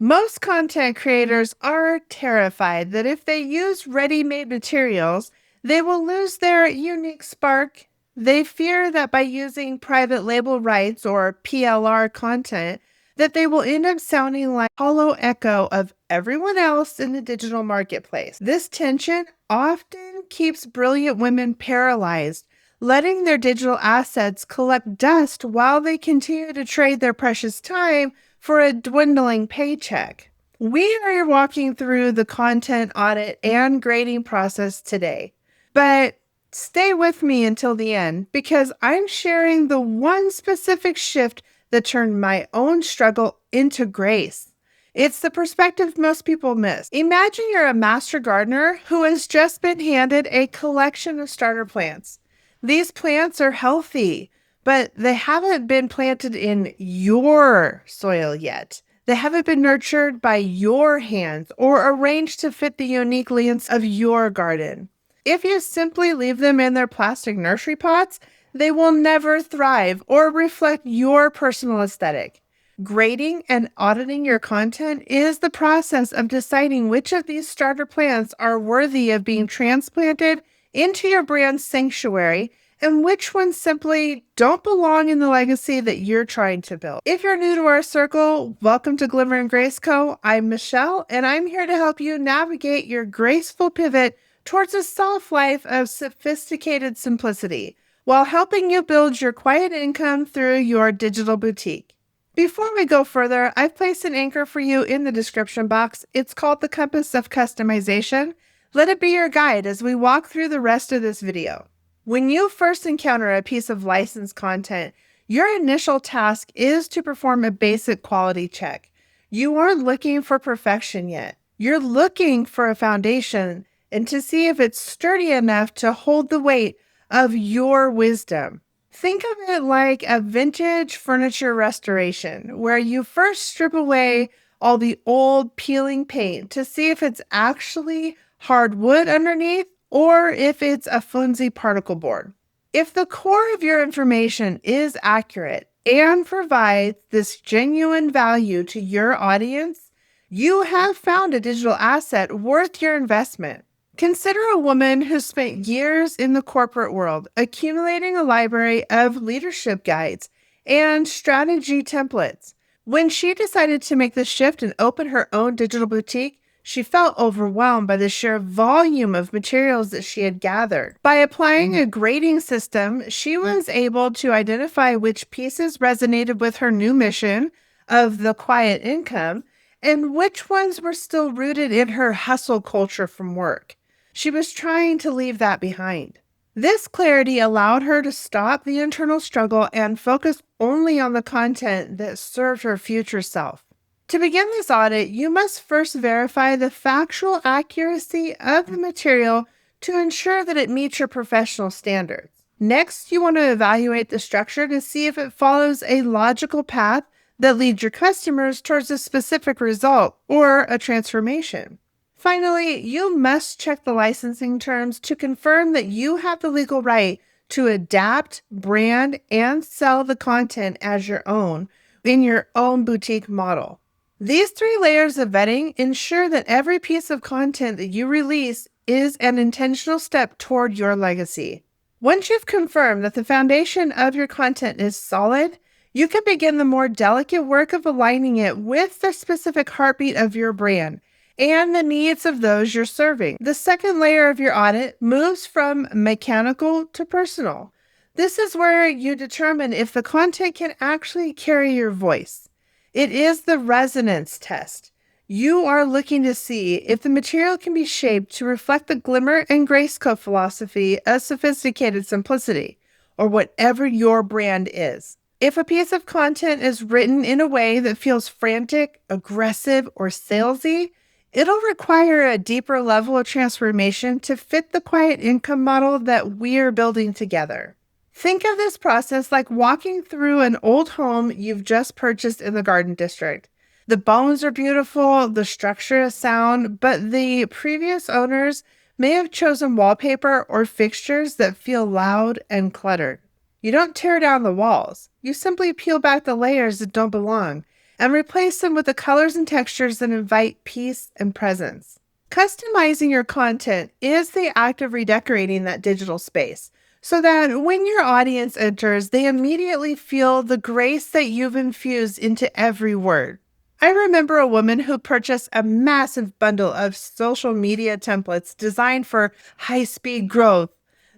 Most content creators are terrified that if they use ready-made materials, they will lose their unique spark. They fear that by using private label rights or PLR content, that they will end up sounding like a hollow echo of everyone else in the digital marketplace. This tension often keeps brilliant women paralyzed, letting their digital assets collect dust while they continue to trade their precious time for a dwindling paycheck. We are walking through the content audit and grading process today, but stay with me until the end because I'm sharing the one specific shift that turned my own struggle into grace. It's the perspective most people miss. Imagine you're a master gardener who has just been handed a collection of starter plants. These plants are healthy, but they haven't been planted in your soil yet. They haven't been nurtured by your hands or arranged to fit the unique needs of your garden. If you simply leave them in their plastic nursery pots, they will never thrive or reflect your personal aesthetic. Grading and auditing your content is the process of deciding which of these starter plants are worthy of being transplanted into your brand's sanctuary and which ones simply don't belong in the legacy that you're trying to build. If you're new to our circle, welcome to Glimmer and Grace Co. I'm Michelle, and I'm here to help you navigate your graceful pivot towards a soft life of sophisticated simplicity while helping you build your quiet income through your digital boutique. Before we go further, I've placed an anchor for you in the description box. It's called the Compass of Customization. Let it be your guide as we walk through the rest of this video. When you first encounter a piece of licensed content, your initial task is to perform a basic quality check. You aren't looking for perfection yet. You're looking for a foundation and to see if it's sturdy enough to hold the weight of your wisdom. Think of it like a vintage furniture restoration, where you first strip away all the old peeling paint to see if it's actually hardwood underneath or if it's a flimsy particle board. If the core of your information is accurate and provides this genuine value to your audience, you have found a digital asset worth your investment. Consider a woman who spent years in the corporate world accumulating a library of leadership guides and strategy templates. When she decided to make the shift and open her own digital boutique, she felt overwhelmed by the sheer volume of materials that she had gathered. By applying a grading system, she was able to identify which pieces resonated with her new mission of the quiet income and which ones were still rooted in her hustle culture from work. She was trying to leave that behind. This clarity allowed her to stop the internal struggle and focus only on the content that served her future self. To begin this audit, you must first verify the factual accuracy of the material to ensure that it meets your professional standards. Next, you want to evaluate the structure to see if it follows a logical path that leads your customers towards a specific result or a transformation. Finally, you must check the licensing terms to confirm that you have the legal right to adapt, brand, and sell the content as your own in your own boutique model. These 3 layers of vetting ensure that every piece of content that you release is an intentional step toward your legacy. Once you've confirmed that the foundation of your content is solid, you can begin the more delicate work of aligning it with the specific heartbeat of your brand and the needs of those you're serving. The second layer of your audit moves from mechanical to personal. This is where you determine if the content can actually carry your voice. It is the resonance test. You are looking to see if the material can be shaped to reflect the Glimmer and Grace Co philosophy of sophisticated simplicity, or whatever your brand is. If a piece of content is written in a way that feels frantic, aggressive, or salesy, it'll require a deeper level of transformation to fit the quiet income model that we're building together. Think of this process like walking through an old home you've just purchased in the Garden District. The bones are beautiful, the structure is sound, but the previous owners may have chosen wallpaper or fixtures that feel loud and cluttered. You don't tear down the walls. You simply peel back the layers that don't belong and replace them with the colors and textures that invite peace and presence. Customizing your content is the act of redecorating that digital space so that when your audience enters, they immediately feel the grace that you've infused into every word. I remember a woman who purchased a massive bundle of social media templates designed for high-speed growth.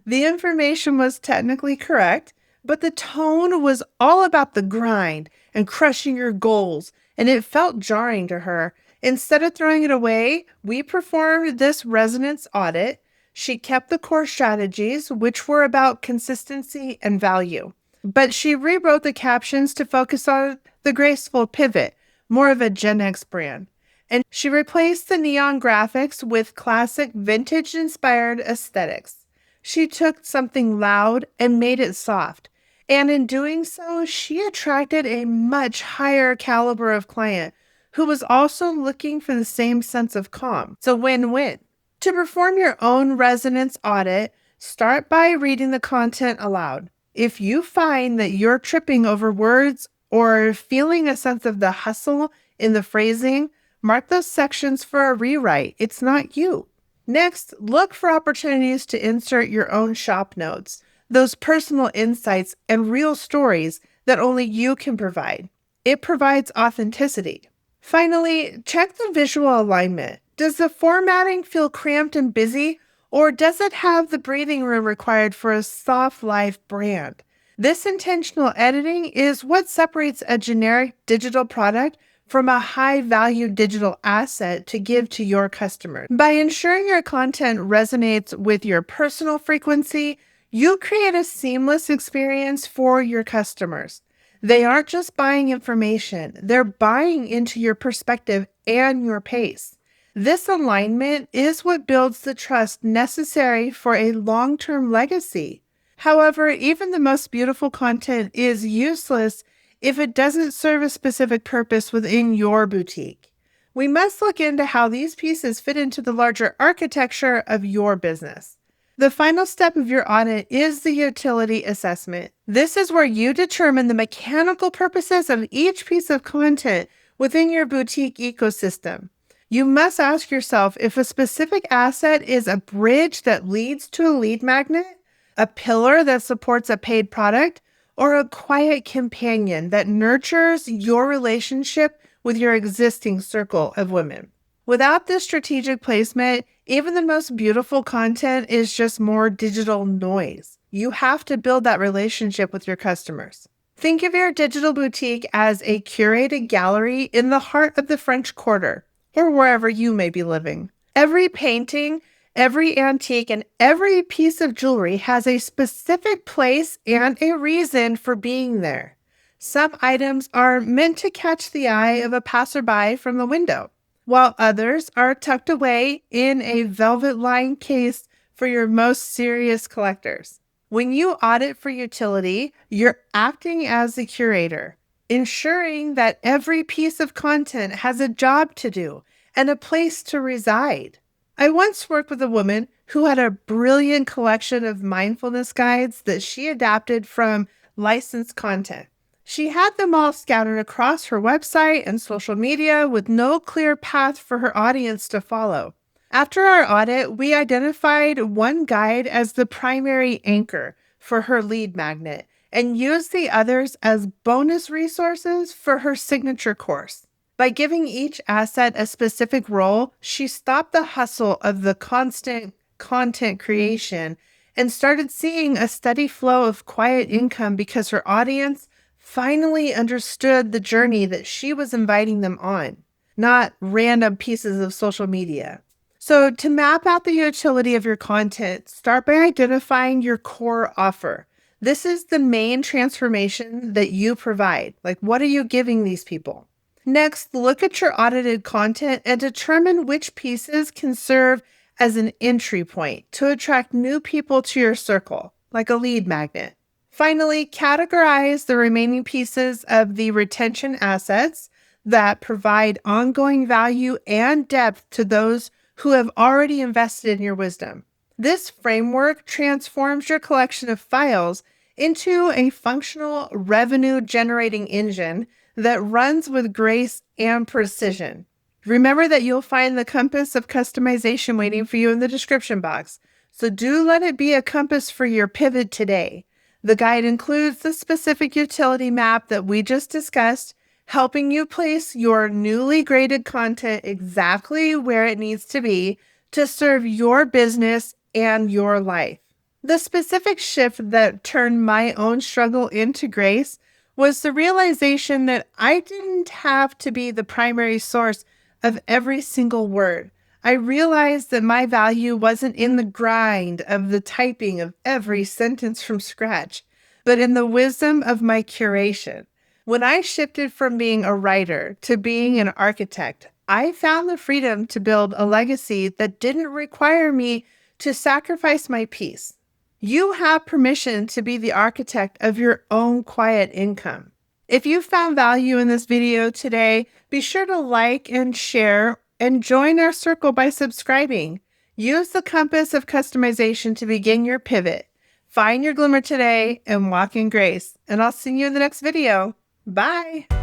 The information was technically correct, but the tone was all about the grind and crushing your goals, and it felt jarring to her. Instead of throwing it away, we performed this resonance audit. She kept the core strategies, which were about consistency and value, but she rewrote the captions to focus on the graceful pivot, more of a Gen X brand. And she replaced the neon graphics with classic vintage-inspired aesthetics. She took something loud and made it soft. And in doing so, she attracted a much higher caliber of client who was also looking for the same sense of calm. It's a win-win. To perform your own resonance audit, start by reading the content aloud. If you find that you're tripping over words or feeling a sense of the hustle in the phrasing, mark those sections for a rewrite. It's not you. Next, look for opportunities to insert your own shop notes, those personal insights and real stories that only you can provide. It provides authenticity. Finally, check the visual alignment. Does the formatting feel cramped and busy, or does it have the breathing room required for a soft life brand? This intentional editing is what separates a generic digital product from a high-value digital asset to give to your customers. By ensuring your content resonates with your personal frequency, you create a seamless experience for your customers. They aren't just buying information, they're buying into your perspective and your pace. This alignment is what builds the trust necessary for a long-term legacy. However, even the most beautiful content is useless if it doesn't serve a specific purpose within your boutique. We must look into how these pieces fit into the larger architecture of your business. The final step of your audit is the utility assessment. This is where you determine the mechanical purposes of each piece of content within your boutique ecosystem. You must ask yourself if a specific asset is a bridge that leads to a lead magnet, a pillar that supports a paid product, or a quiet companion that nurtures your relationship with your existing circle of women. Without this strategic placement, even the most beautiful content is just more digital noise. You have to build that relationship with your customers. Think of your digital boutique as a curated gallery in the heart of the French Quarter, or wherever you may be living. Every painting, every antique, and every piece of jewelry has a specific place and a reason for being there. Some items are meant to catch the eye of a passerby from the window, while others are tucked away in a velvet-lined case for your most serious collectors. When you audit for utility, you're acting as the curator, ensuring that every piece of content has a job to do and a place to reside. I once worked with a woman who had a brilliant collection of mindfulness guides that she adapted from licensed content. She had them all scattered across her website and social media with no clear path for her audience to follow. After our audit, we identified one guide as the primary anchor for her lead magnet and used the others as bonus resources for her signature course. By giving each asset a specific role, she stopped the hustle of the constant content creation and started seeing a steady flow of quiet income because her audience finally understood the journey that she was inviting them on, not random pieces of social media. So to map out the utility of your content, start by identifying your core offer. This is the main transformation that you provide. Like, what are you giving these people? Next, look at your audited content and determine which pieces can serve as an entry point to attract new people to your circle, like a lead magnet. Finally, categorize the remaining pieces of the retention assets that provide ongoing value and depth to those who have already invested in your wisdom. This framework transforms your collection of files into a functional revenue-generating engine that runs with grace and precision. Remember that you'll find the compass of customization waiting for you in the description box. So do let it be a compass for your pivot today. The guide includes the specific utility map that we just discussed, helping you place your newly graded content exactly where it needs to be to serve your business and your life. The specific shift that turned my own struggle into grace was the realization that I didn't have to be the primary source of every single word. I realized that my value wasn't in the grind of the typing of every sentence from scratch, but in the wisdom of my curation. When I shifted from being a writer to being an architect, I found the freedom to build a legacy that didn't require me to sacrifice my peace. You have permission to be the architect of your own quiet income. If you found value in this video today, be sure to like and share and join our circle by subscribing. Use the compass of customization to begin your pivot. Find your glimmer today and walk in grace. And I'll see you in the next video. Bye.